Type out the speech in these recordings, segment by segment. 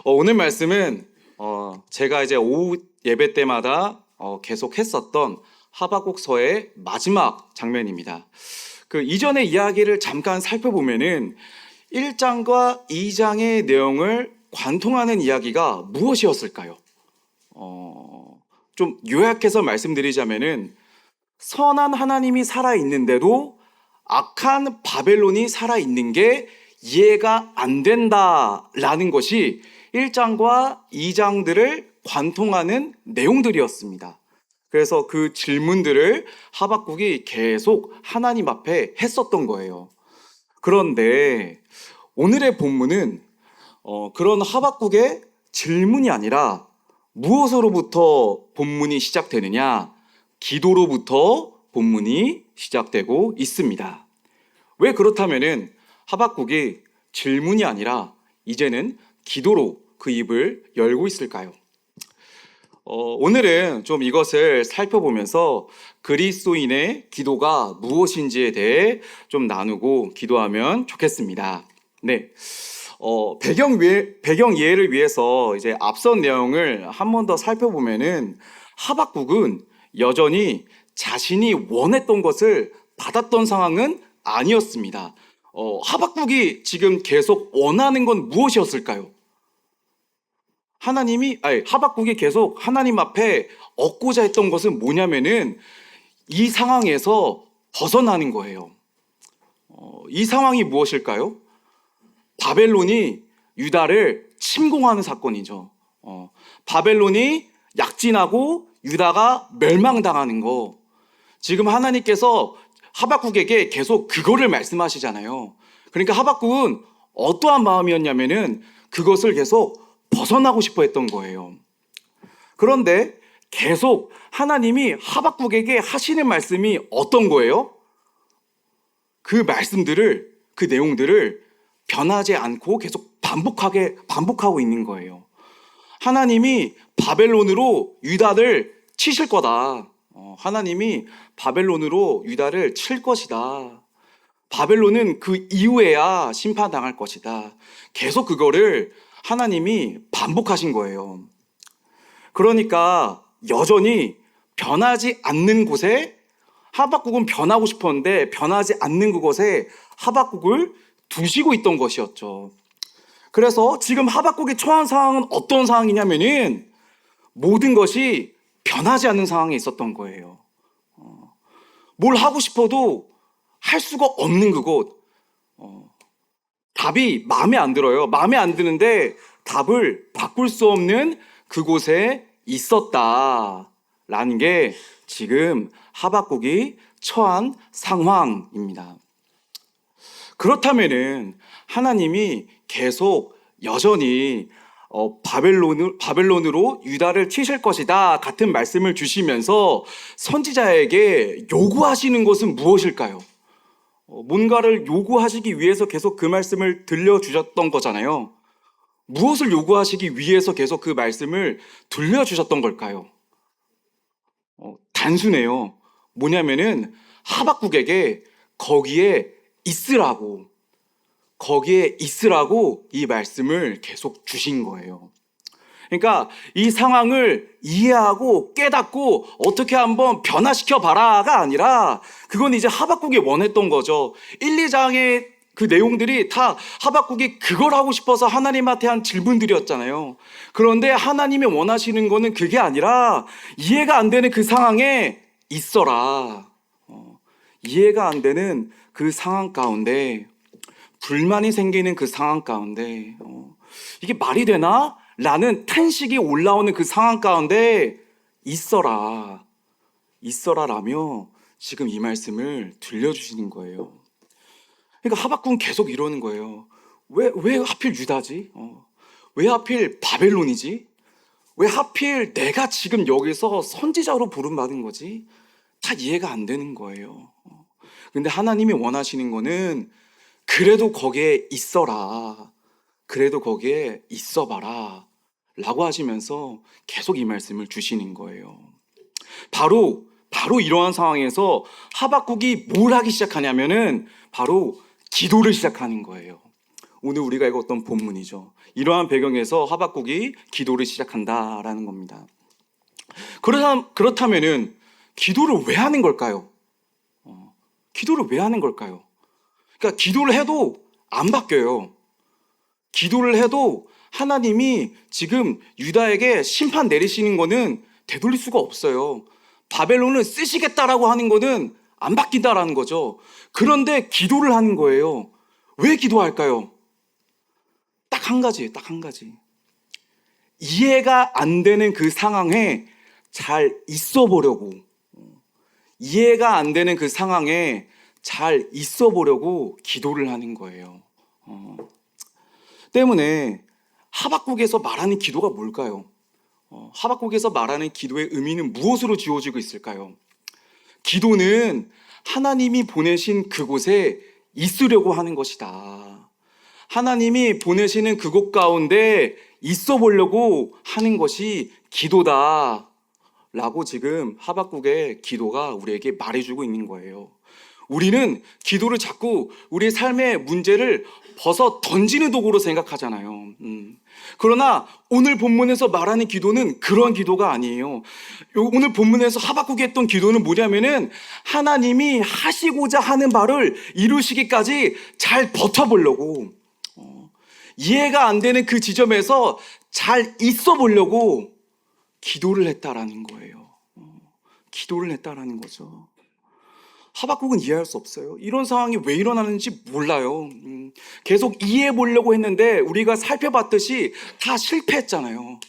오늘 말씀은 제가 이제 오후 예배 때마다 계속 했었던 하박국서의 마지막 장면입니다. 그 이전의 이야기를 잠깐 살펴보면은 1장과 2장의 내용을 관통하는 이야기가 무엇이었을까요? 좀 요약해서 말씀드리자면은 선한 하나님이 살아있는데도 악한 바벨론이 살아있는 게 이해가 안 된다라는 것이 1장과 2장들을 관통하는 내용들이었습니다. 그래서 그 질문들을 하박국이 계속 하나님 앞에 했었던 거예요. 그런데 오늘의 본문은 그런 하박국의 질문이 아니라 무엇으로부터 본문이 시작되느냐? 기도로부터 본문이 시작되고 있습니다. 왜 그렇다면은 하박국이 질문이 아니라 이제는 기도로 그 입을 열고 있을까요? 오늘은 좀 이것을 살펴보면서 그리스도인의 기도가 무엇인지에 대해 좀 나누고 기도하면 좋겠습니다. 네. 배경 이해를 위해서 이제 앞선 내용을 한 번 더 살펴보면은 하박국은 여전히 자신이 원했던 것을 받았던 상황은 아니었습니다. 하박국이 지금 계속 원하는 건 무엇이었을까요? 하박국이 계속 하나님 앞에 얻고자 했던 것은 뭐냐면은 이 상황에서 벗어나는 거예요. 이 상황이 무엇일까요? 바벨론이 유다를 침공하는 사건이죠. 바벨론이 약진하고 유다가 멸망당하는 거. 지금 하나님께서 하박국에게 계속 그거를 말씀하시잖아요. 그러니까 하박국은 어떠한 마음이었냐면은 그것을 계속 벗어나고 싶어 했던 거예요. 그런데 계속 하나님이 하박국에게 하시는 말씀이 어떤 거예요? 그 말씀들을, 그 내용들을 변하지 않고 계속 반복하고 있는 거예요. 하나님이 바벨론으로 유다를 치실 거다. 하나님이 바벨론으로 유다를 칠 것이다. 바벨론은 그 이후에야 심판당할 것이다. 계속 그거를 하나님이 반복하신 거예요. 그러니까 여전히 변하지 않는 곳에 하박국은 변하고 싶었는데 변하지 않는 그곳에 하박국을 두시고 있던 것이었죠. 그래서 지금 하박국이 처한 상황은 어떤 상황이냐면은 모든 것이 변하지 않는 상황에 있었던 거예요. 뭘 하고 싶어도 할 수가 없는 그곳. 답이 마음에 안 들어요. 마음에 안 드는데 답을 바꿀 수 없는 그곳에 있었다라는 게 지금 하박국이 처한 상황입니다. 그렇다면은 하나님이 계속 여전히 바벨론으로 유다를 치실 것이다 같은 말씀을 주시면서 선지자에게 요구하시는 것은 무엇일까요? 뭔가를 요구하시기 위해서 계속 그 말씀을 들려주셨던 거잖아요. 무엇을 요구하시기 위해서 계속 그 말씀을 들려주셨던 걸까요? 단순해요. 뭐냐면은 하박국에게 거기에 있으라고 이 말씀을 계속 주신 거예요. 그러니까 이 상황을 이해하고 깨닫고 어떻게 한번 변화시켜 봐라가 아니라 그건 이제 하박국이 원했던 거죠. 1, 2장의 그 내용들이 다 하박국이 그걸 하고 싶어서 하나님한테 한 질문들이었잖아요. 그런데 하나님이 원하시는 거는 그게 아니라 이해가 안 되는 그 상황에 있어라. 이해가 안 되는 그 상황 가운데, 불만이 생기는 그 상황 가운데, 이게 말이 되나? 라는 탄식이 올라오는 그 상황 가운데 있어라라며 지금 이 말씀을 들려주시는 거예요. 그러니까 하박국은 계속 이러는 거예요. 왜 하필 유다지? 왜 하필 바벨론이지? 왜 하필 내가 지금 여기서 선지자로 부름받은 거지? 다 이해가 안 되는 거예요. 근데 하나님이 원하시는 거는 그래도 거기에 있어라. 그래도 거기에 있어봐라. 라고 하시면서 계속 이 말씀을 주시는 거예요. 바로 이러한 상황에서 하박국이 뭘 하기 시작하냐면은 바로 기도를 시작하는 거예요. 오늘 우리가 읽었던 본문이죠. 이러한 배경에서 하박국이 기도를 시작한다라는 겁니다. 그렇다면은 기도를 왜 하는 걸까요? 기도를 왜 하는 걸까요? 그러니까 기도를 해도 안 바뀌어요. 기도를 해도 하나님이 지금 유다에게 심판 내리시는 거는 되돌릴 수가 없어요. 바벨론을 쓰시겠다라고 하는 거는 안 바뀐다라는 거죠. 그런데 기도를 하는 거예요. 왜 기도할까요? 딱 한 가지예요. 딱 한 가지. 이해가 안 되는 그 상황에 잘 있어 보려고. 이해가 안 되는 그 상황에 잘 있어 보려고 기도를 하는 거예요. 때문에 하박국에서 말하는 기도가 뭘까요? 하박국에서 말하는 기도의 의미는 무엇으로 지어지고 있을까요? 기도는 하나님이 보내신 그곳에 있으려고 하는 것이다. 하나님이 보내시는 그곳 가운데 있어 보려고 하는 것이 기도다. 라고 지금 하박국의 기도가 우리에게 말해주고 있는 거예요. 우리는 기도를 자꾸 우리의 삶의 문제를 벗어 던지는 도구로 생각하잖아요. 그러나 오늘 본문에서 말하는 기도는 그런 기도가 아니에요. 오늘 본문에서 하박국이 했던 기도는 뭐냐면은 하나님이 하시고자 하는 바를 이루시기까지 잘 버텨보려고, 이해가 안 되는 그 지점에서 잘 있어 보려고 기도를 했다라는 거예요. 기도를 했다라는 거죠. 하박국은 이해할 수 없어요. 이런 상황이 왜 일어나는지 몰라요. 계속 이해해 보려고 했는데 우리가 살펴봤듯이 다 실패했잖아요.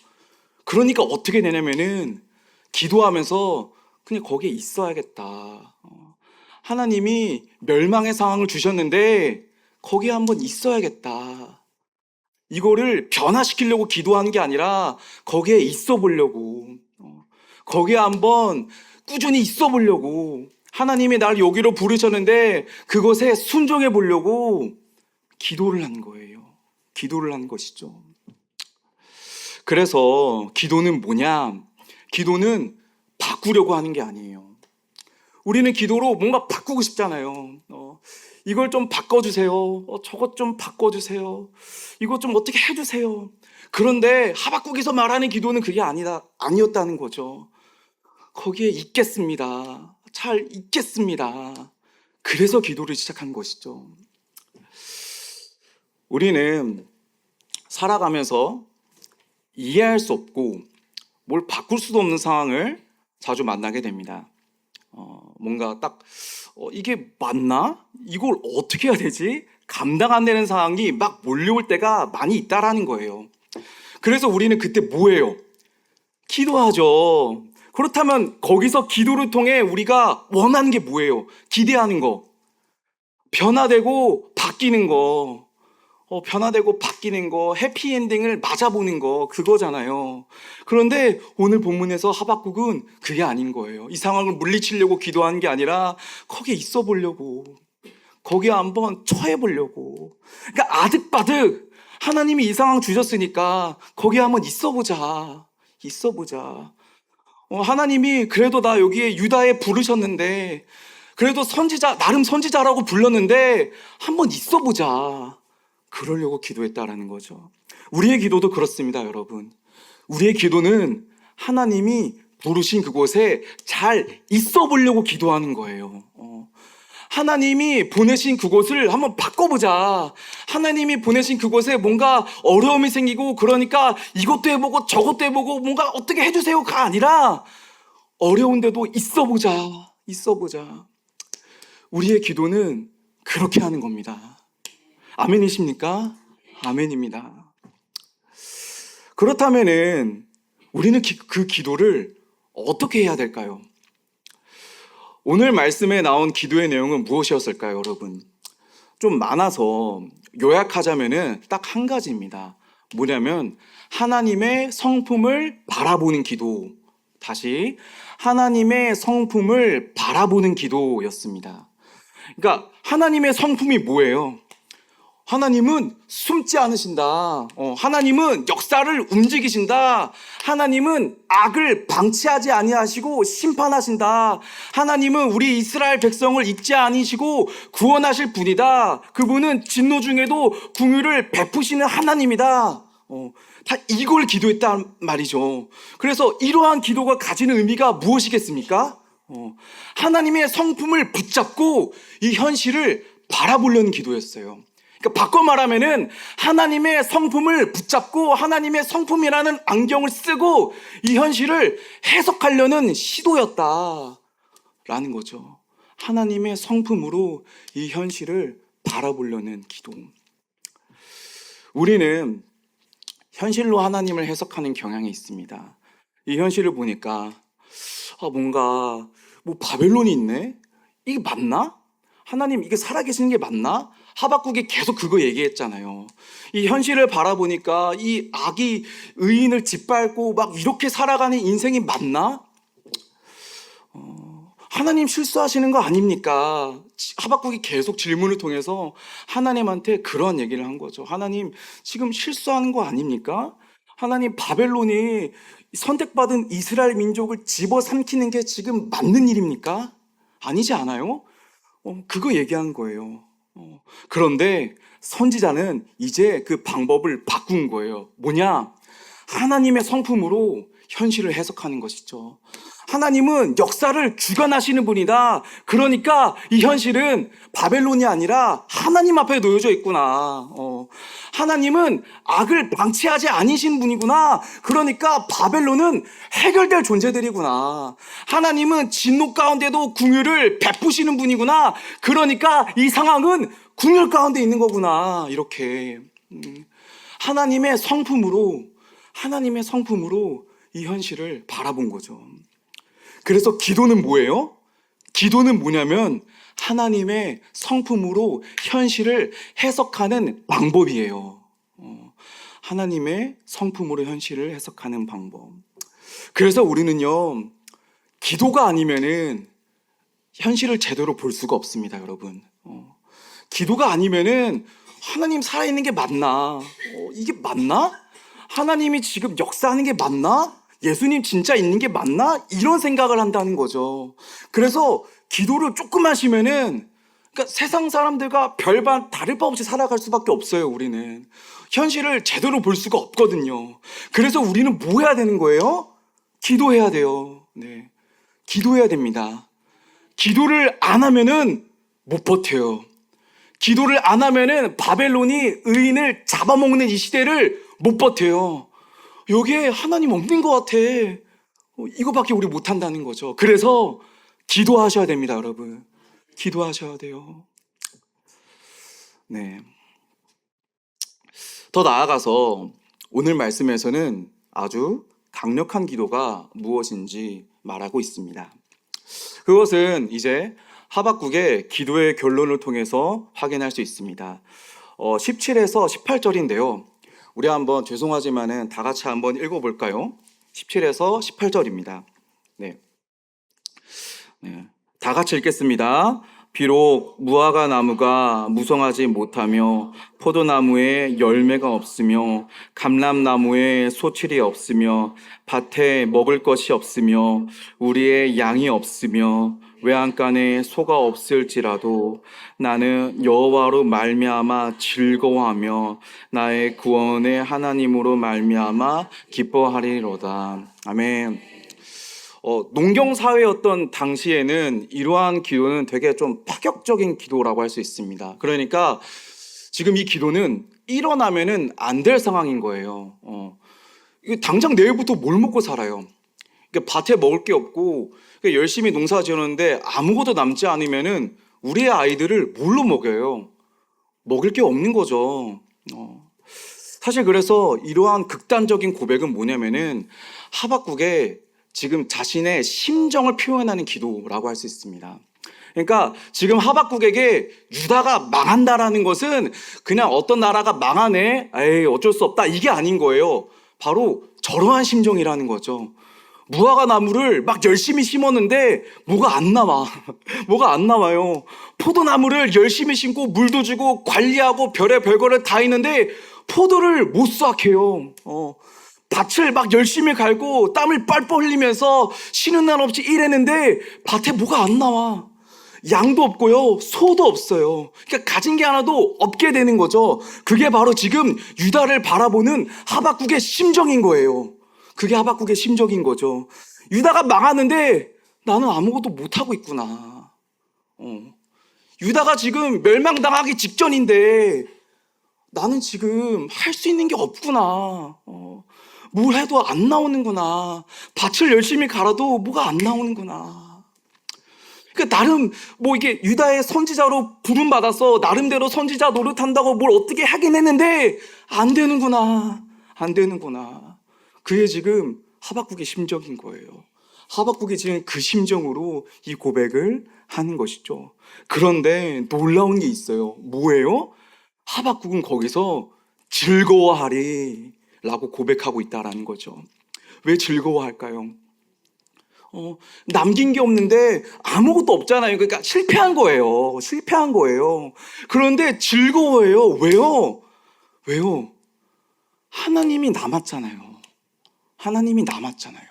그러니까 어떻게 되냐면은 기도하면서 그냥 거기에 있어야겠다. 하나님이 멸망의 상황을 주셨는데 거기에 한번 있어야겠다. 이거를 변화시키려고 기도하는 게 아니라 거기에 있어 보려고, 거기에 한번 꾸준히 있어 보려고, 하나님이 날 여기로 부르셨는데 그것에 순종해 보려고 기도를 한 거예요. 기도를 한 것이죠. 그래서 기도는 뭐냐? 기도는 바꾸려고 하는 게 아니에요. 우리는 기도로 뭔가 바꾸고 싶잖아요. 이걸 좀 바꿔주세요. 저것 좀 바꿔주세요. 이것 좀 어떻게 해주세요. 그런데 하박국에서 말하는 기도는 그게 아니었다는 거죠. 거기에 있겠습니다. 잘 있겠습니다. 그래서 기도를 시작한 것이죠. 우리는 살아가면서 이해할 수 없고 뭘 바꿀 수도 없는 상황을 자주 만나게 됩니다. 뭔가 딱 이게 맞나? 이걸 어떻게 해야 되지? 감당 안 되는 상황이 막 몰려올 때가 많이 있다라는 거예요. 그래서 우리는 그때 뭐예요? 기도하죠. 그렇다면 거기서 기도를 통해 우리가 원하는 게 뭐예요? 기대하는 거, 변화되고 바뀌는 거, 변화되고 바뀌는 거, 해피엔딩을 맞아보는 거, 그거잖아요. 그런데 오늘 본문에서 하박국은 그게 아닌 거예요. 이 상황을 물리치려고 기도하는 게 아니라 거기에 있어 보려고, 거기에 한번 처해 보려고. 그러니까 아득바득 하나님이 이 상황 주셨으니까 거기에 한번 있어 보자. 하나님이 그래도 나 여기에 유다에 부르셨는데, 그래도 선지자, 나름 선지자라고 불렀는데 한번 있어 보자. 그러려고 기도했다라는 거죠. 우리의 기도도 그렇습니다, 여러분. 우리의 기도는 하나님이 부르신 그곳에 잘 있어 보려고 기도하는 거예요. 하나님이 보내신 그곳을 한번 바꿔보자. 하나님이 보내신 그곳에 뭔가 어려움이 생기고 그러니까 이것도 해보고 저것도 해보고 뭔가 어떻게 해주세요가 아니라 어려운데도 있어 보자. 우리의 기도는 그렇게 하는 겁니다. 아멘이십니까? 아멘입니다. 그렇다면은 우리는 그 기도를 어떻게 해야 될까요? 오늘 말씀에 나온 기도의 내용은 무엇이었을까요, 여러분? 좀 많아서 요약하자면은 딱 한 가지입니다. 뭐냐면 하나님의 성품을 바라보는 기도. 다시 하나님의 성품을 바라보는 기도였습니다. 그러니까 하나님의 성품이 뭐예요? 하나님은 숨지 않으신다. 하나님은 역사를 움직이신다. 하나님은 악을 방치하지 아니하시고 심판하신다. 하나님은 우리 이스라엘 백성을 잊지 아니시고 구원하실 분이다. 그분은 진노 중에도 긍휼을 베푸시는 하나님이다. 다 이걸 기도했단 말이죠. 그래서 이러한 기도가 가지는 의미가 무엇이겠습니까? 하나님의 성품을 붙잡고 이 현실을 바라보려는 기도였어요. 그러니까 바꿔 말하면은 하나님의 성품을 붙잡고 하나님의 성품이라는 안경을 쓰고 이 현실을 해석하려는 시도였다라는 거죠. 하나님의 성품으로 이 현실을 바라보려는 기도. 우리는 현실로 하나님을 해석하는 경향이 있습니다. 이 현실을 보니까 뭔가 바벨론이 있네? 이게 맞나? 하나님 이게 살아계시는 게 맞나? 하박국이 계속 그거 얘기했잖아요. 이 현실을 바라보니까 이 악이 의인을 짓밟고 막 이렇게 살아가는 인생이 맞나? 하나님 실수하시는 거 아닙니까? 하박국이 계속 질문을 통해서 하나님한테 그런 얘기를 한 거죠. 하나님 지금 실수하는 거 아닙니까? 하나님 바벨론이 선택받은 이스라엘 민족을 집어삼키는 게 지금 맞는 일입니까? 아니지 않아요? 그거 얘기한 거예요. 그런데 선지자는 이제 그 방법을 바꾼 거예요. 뭐냐? 하나님의 성품으로 현실을 해석하는 것이죠. 하나님은 역사를 주관하시는 분이다. 그러니까 이 현실은 바벨론이 아니라 하나님 앞에 놓여져 있구나. 하나님은 악을 방치하지 아니신 분이구나. 그러니까 바벨론은 해결될 존재들이구나. 하나님은 진노 가운데도 긍휼을 베푸시는 분이구나. 그러니까 이 상황은 긍휼 가운데 있는 거구나. 이렇게 하나님의 성품으로 이 현실을 바라본 거죠. 그래서 기도는 뭐예요? 기도는 뭐냐면 하나님의 성품으로 현실을 해석하는 방법이에요. 하나님의 성품으로 현실을 해석하는 방법. 그래서 우리는요, 기도가 아니면은 현실을 제대로 볼 수가 없습니다, 여러분. 기도가 아니면은 하나님 살아있는 게 맞나? 이게 맞나? 하나님이 지금 역사하는 게 맞나? 예수님 진짜 있는 게 맞나? 이런 생각을 한다는 거죠. 그래서 기도를 조금 하시면은 그러니까 세상 사람들과 별반 다를 바 없이 살아갈 수밖에 없어요. 우리는 현실을 제대로 볼 수가 없거든요. 그래서 우리는 뭐 해야 되는 거예요? 기도해야 돼요. 네, 기도해야 됩니다. 기도를 안 하면은 못 버텨요. 기도를 안 하면은 바벨론이 의인을 잡아먹는 이 시대를 못 버텨요. 여기에 하나님 없는 것 같아. 이거밖에 우리 못한다는 거죠. 그래서 기도하셔야 됩니다, 여러분. 기도하셔야 돼요. 네. 더 나아가서 오늘 말씀에서는 아주 강력한 기도가 무엇인지 말하고 있습니다. 그것은 이제 하박국의 기도의 결론을 통해서 확인할 수 있습니다. 17에서 18절인데요. 우리 한번 죄송하지만은 다 같이 한번 읽어볼까요? 17에서 18절입니다. 네. 다 같이 읽겠습니다. 비록 무화과 나무가 무성하지 못하며 포도나무에 열매가 없으며 감람나무에 소출이 없으며 밭에 먹을 것이 없으며 우리의 양이 없으며 외양간에 소가 없을지라도 나는 여호와로 말미암아 즐거워하며 나의 구원의 하나님으로 말미암아 기뻐하리로다. 아멘. 농경사회였던 당시에는 이러한 기도는 되게 좀 파격적인 기도라고 할 수 있습니다. 그러니까 지금 이 기도는 일어나면은 안 될 상황인 거예요. 당장 내일부터 뭘 먹고 살아요? 밭에 먹을 게 없고 열심히 농사 지었는데 아무것도 남지 않으면은 우리의 아이들을 뭘로 먹여요? 먹을 게 없는 거죠. 사실 그래서 이러한 극단적인 고백은 뭐냐면은 하박국의 지금 자신의 심정을 표현하는 기도라고 할 수 있습니다. 그러니까 지금 하박국에게 유다가 망한다라는 것은 그냥 어떤 나라가 망하네, 에이 어쩔 수 없다 이게 아닌 거예요. 바로 저러한 심정이라는 거죠. 무화과 나무를 막 열심히 심었는데 뭐가 안 나와. 뭐가 안 나와요. 포도나무를 열심히 심고 물도 주고 관리하고 별의별 거를 다 했는데 포도를 못 수확해요. 밭을 막 열심히 갈고 땀을 뻘뻘 흘리면서 쉬는 날 없이 일했는데 밭에 뭐가 안 나와. 양도 없고요, 소도 없어요. 그러니까 가진 게 하나도 없게 되는 거죠. 그게 바로 지금 유다를 바라보는 하박국의 심정인 거예요. 그게 하박국의 심정인 거죠. 유다가 망하는데 나는 아무것도 못하고 있구나. 유다가 지금 멸망당하기 직전인데 나는 지금 할 수 있는 게 없구나. 뭘 해도 안 나오는구나. 밭을 열심히 갈아도 뭐가 안 나오는구나. 그러니까 나름 뭐 이게 유다의 선지자로 부름받아서 나름대로 선지자 노릇한다고 뭘 어떻게 하긴 했는데 안 되는구나. 안 되는구나. 그게 지금 하박국의 심정인 거예요. 하박국이 지금 그 심정으로 이 고백을 하는 것이죠. 그런데 놀라운 게 있어요. 뭐예요? 하박국은 거기서 즐거워하리 라고 고백하고 있다라는 거죠. 왜 즐거워할까요? 남긴 게 없는데 아무것도 없잖아요. 그러니까 실패한 거예요. 실패한 거예요. 그런데 즐거워해요. 왜요? 왜요? 하나님이 남았잖아요. 하나님이 남았잖아요.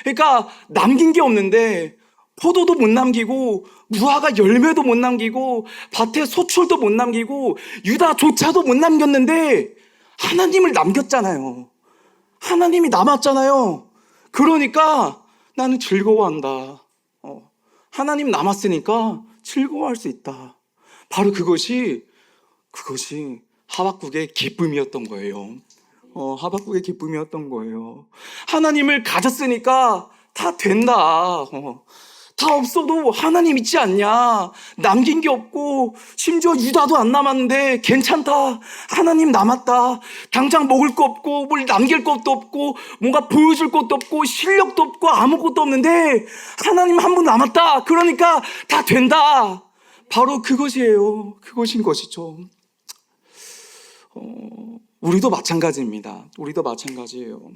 그러니까 남긴 게 없는데 포도도 못 남기고 무화과 열매도 못 남기고 밭에 소출도 못 남기고 유다조차도 못 남겼는데 하나님을 남겼잖아요. 하나님이 남았잖아요. 그러니까 나는 즐거워한다. 하나님 남았으니까 즐거워할 수 있다. 바로 그것이 하박국의 기쁨이었던 거예요. 하박국의 기쁨이었던 거예요. 하나님을 가졌으니까 다 된다. 다 없어도 하나님 있지 않냐. 남긴 게 없고 심지어 유다도 안 남았는데 괜찮다. 하나님 남았다. 당장 먹을 거 없고 뭘 남길 것도 없고 뭔가 보여줄 것도 없고 실력도 없고 아무것도 없는데 하나님 한 분 남았다. 그러니까 다 된다. 바로 그것이에요. 그것인 것이죠. 우리도 마찬가지입니다. 우리도 마찬가지예요.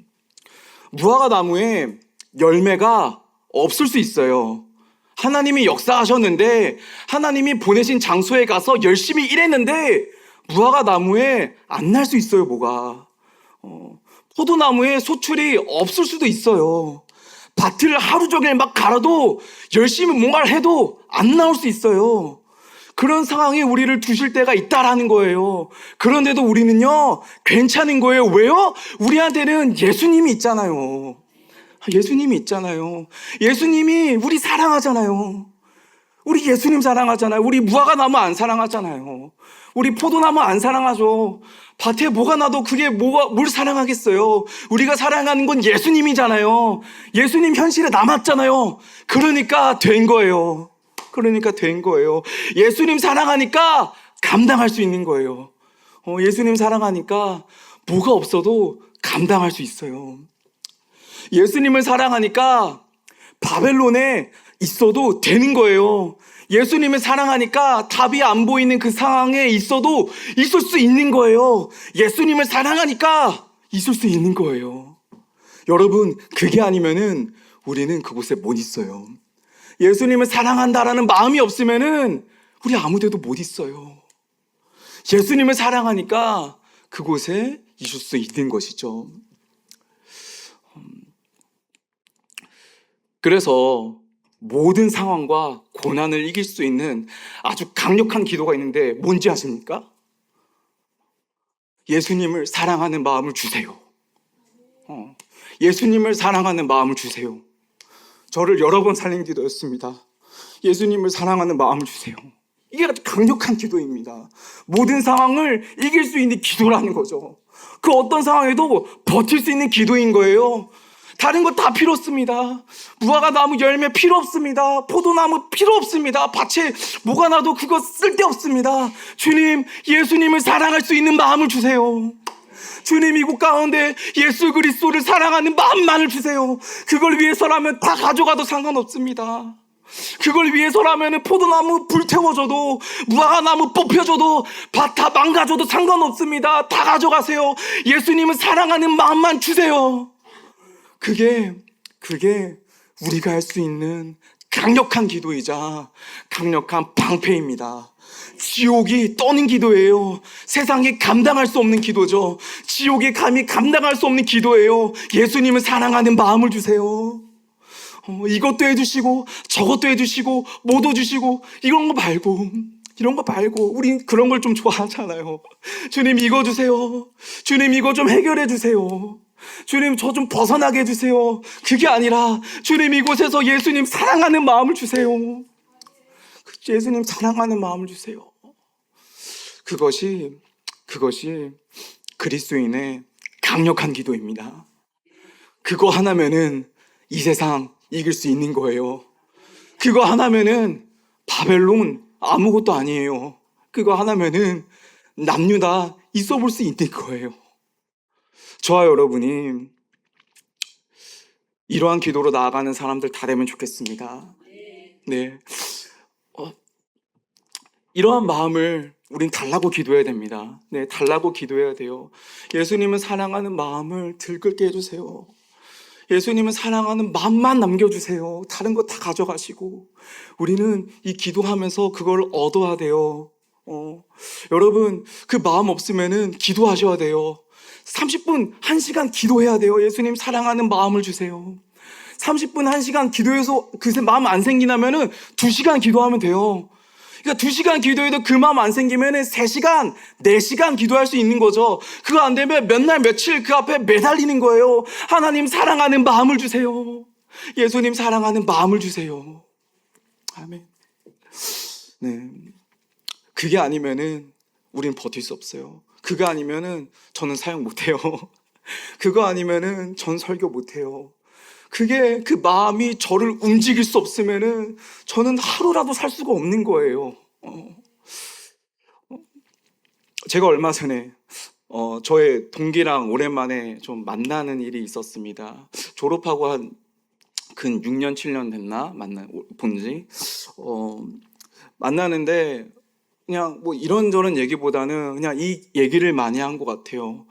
무화과 나무에 열매가 없을 수 있어요. 하나님이 역사하셨는데 하나님이 보내신 장소에 가서 열심히 일했는데 무화과 나무에 안 날 수 있어요. 뭐가 포도나무에 소출이 없을 수도 있어요. 밭을 하루 종일 막 갈아도 열심히 뭔가를 해도 안 나올 수 있어요. 그런 상황에 우리를 두실 때가 있다라는 거예요. 그런데도 우리는요 괜찮은 거예요. 왜요? 우리한테는 예수님이 있잖아요. 예수님이 있잖아요. 예수님이 우리 사랑하잖아요. 우리 예수님 사랑하잖아요. 우리 무화과 나무 안 사랑하잖아요. 우리 포도나무 안 사랑하죠. 밭에 뭐가 나도 그게 뭘 사랑하겠어요. 우리가 사랑하는 건 예수님이잖아요. 예수님 현실에 남았잖아요. 그러니까 된 거예요. 그러니까 된 거예요. 예수님 사랑하니까 감당할 수 있는 거예요. 예수님 사랑하니까 뭐가 없어도 감당할 수 있어요. 예수님을 사랑하니까 바벨론에 있어도 되는 거예요. 예수님을 사랑하니까 답이 안 보이는 그 상황에 있어도 있을 수 있는 거예요. 예수님을 사랑하니까 있을 수 있는 거예요. 여러분, 그게 아니면은 우리는 그곳에 못 있어요. 예수님을 사랑한다라는 마음이 없으면은 우리 아무 데도 못 있어요. 예수님을 사랑하니까 그곳에 있을 수 있는 것이죠. 그래서 모든 상황과 고난을 이길 수 있는 아주 강력한 기도가 있는데 뭔지 아십니까? 예수님을 사랑하는 마음을 주세요. 예수님을 사랑하는 마음을 주세요. 저를 여러 번 살린 기도였습니다. 예수님을 사랑하는 마음을 주세요. 이게 아주 강력한 기도입니다. 모든 상황을 이길 수 있는 기도라는 거죠. 그 어떤 상황에도 버틸 수 있는 기도인 거예요. 다른 거 다 필요 없습니다. 무화과 나무 열매 필요 없습니다. 포도나무 필요 없습니다. 밭에 뭐가 나도 그거 쓸데없습니다. 주님, 예수님을 사랑할 수 있는 마음을 주세요. 주님, 이곳 가운데 예수 그리스도를 사랑하는 마음만을 주세요. 그걸 위해서라면 다 가져가도 상관없습니다. 그걸 위해서라면 포도나무 불태워줘도 무화과나무 뽑혀줘도 밭 다 망가져도 상관없습니다. 다 가져가세요. 예수님을 사랑하는 마음만 주세요. 그게 그게 우리가 할 수 있는 강력한 기도이자 강력한 방패입니다. 지옥이 떠는 기도예요. 세상이 감당할 수 없는 기도죠. 지옥이 감히 감당할 수 없는 기도예요. 예수님을 사랑하는 마음을 주세요. 이것도 해주시고 저것도 해주시고 뭐도 주시고 이런 거 말고 우린 그런 걸 좀 좋아하잖아요. 주님 이거 주세요. 주님 이거 좀 해결해 주세요. 주님 저 좀 벗어나게 해주세요. 그게 아니라 주님 이곳에서 예수님 사랑하는 마음을 주세요. 예수님 사랑하는 마음을 주세요. 그것이 그리스도인의 강력한 기도입니다. 그거 하나면은 이 세상 이길 수 있는 거예요. 그거 하나면은 바벨론 아무것도 아니에요. 그거 하나면은 남유다 있어 볼 수 있는 거예요. 저와 여러분이 이러한 기도로 나아가는 사람들 다 되면 좋겠습니다. 네. 이러한 마음을 우린 달라고 기도해야 됩니다. 네, 달라고 기도해야 돼요. 예수님은 사랑하는 마음을 들끓게 해주세요. 예수님은 사랑하는 마음만 남겨주세요. 다른 거 다 가져가시고. 우리는 이 기도하면서 그걸 얻어야 돼요. 여러분, 그 마음 없으면은 기도하셔야 돼요. 30분, 1시간 기도해야 돼요. 예수님 사랑하는 마음을 주세요. 30분, 1시간 기도해서 그 마음 안 생기냐면은 2시간 기도하면 돼요. 그러니까 2시간 기도해도 그 마음 안 생기면은 3시간, 4시간 기도할 수 있는 거죠. 그거 안 되면 몇 날, 며칠 그 앞에 매달리는 거예요. 하나님 사랑하는 마음을 주세요. 예수님 사랑하는 마음을 주세요. 아멘. 네. 그게 아니면은 우린 버틸 수 없어요. 그거 아니면은 저는 사역 못해요. 그거 아니면은 전 설교 못해요. 그게 그 마음이 저를 움직일 수 없으면은 저는 하루라도 살 수가 없는 거예요. 제가 얼마 전에 저의 동기랑 오랜만에 좀 만나는 일이 있었습니다. 졸업하고 한 근 6년 7년 됐나 본지 만나는데 그냥 뭐 이런저런 얘기보다는 그냥 이 얘기를 많이 한 것 같아요.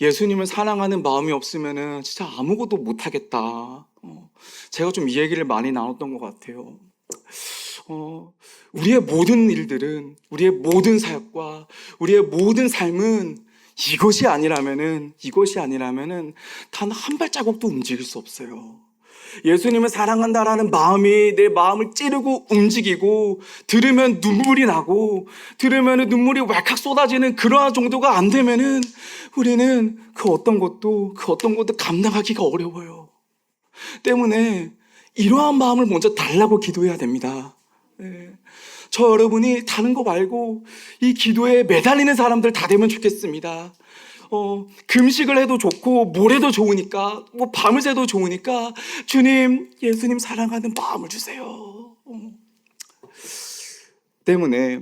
예수님을 사랑하는 마음이 없으면은 진짜 아무것도 못하겠다. 제가 좀 이 얘기를 많이 나눴던 것 같아요. 우리의 모든 일들은, 우리의 모든 사역과 우리의 모든 삶은 이것이 아니라면은 단 한 발자국도 움직일 수 없어요. 예수님을 사랑한다라는 마음이 내 마음을 찌르고 움직이고 들으면 눈물이 나고 들으면 눈물이 왈칵 쏟아지는 그러한 정도가 안 되면은 우리는 그 어떤 것도 감당하기가 어려워요. 때문에 이러한 마음을 먼저 달라고 기도해야 됩니다. 네. 저 여러분이 다른 거 말고 이 기도에 매달리는 사람들 다 되면 좋겠습니다. 금식을 해도 좋고 뭘 해도 좋으니까 뭐 밤을 새도 좋으니까 주님 예수님 사랑하는 마음을 주세요. 때문에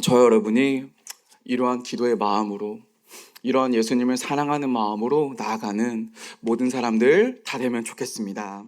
저 여러분이 이러한 기도의 마음으로 이러한 예수님을 사랑하는 마음으로 나아가는 모든 사람들 다 되면 좋겠습니다.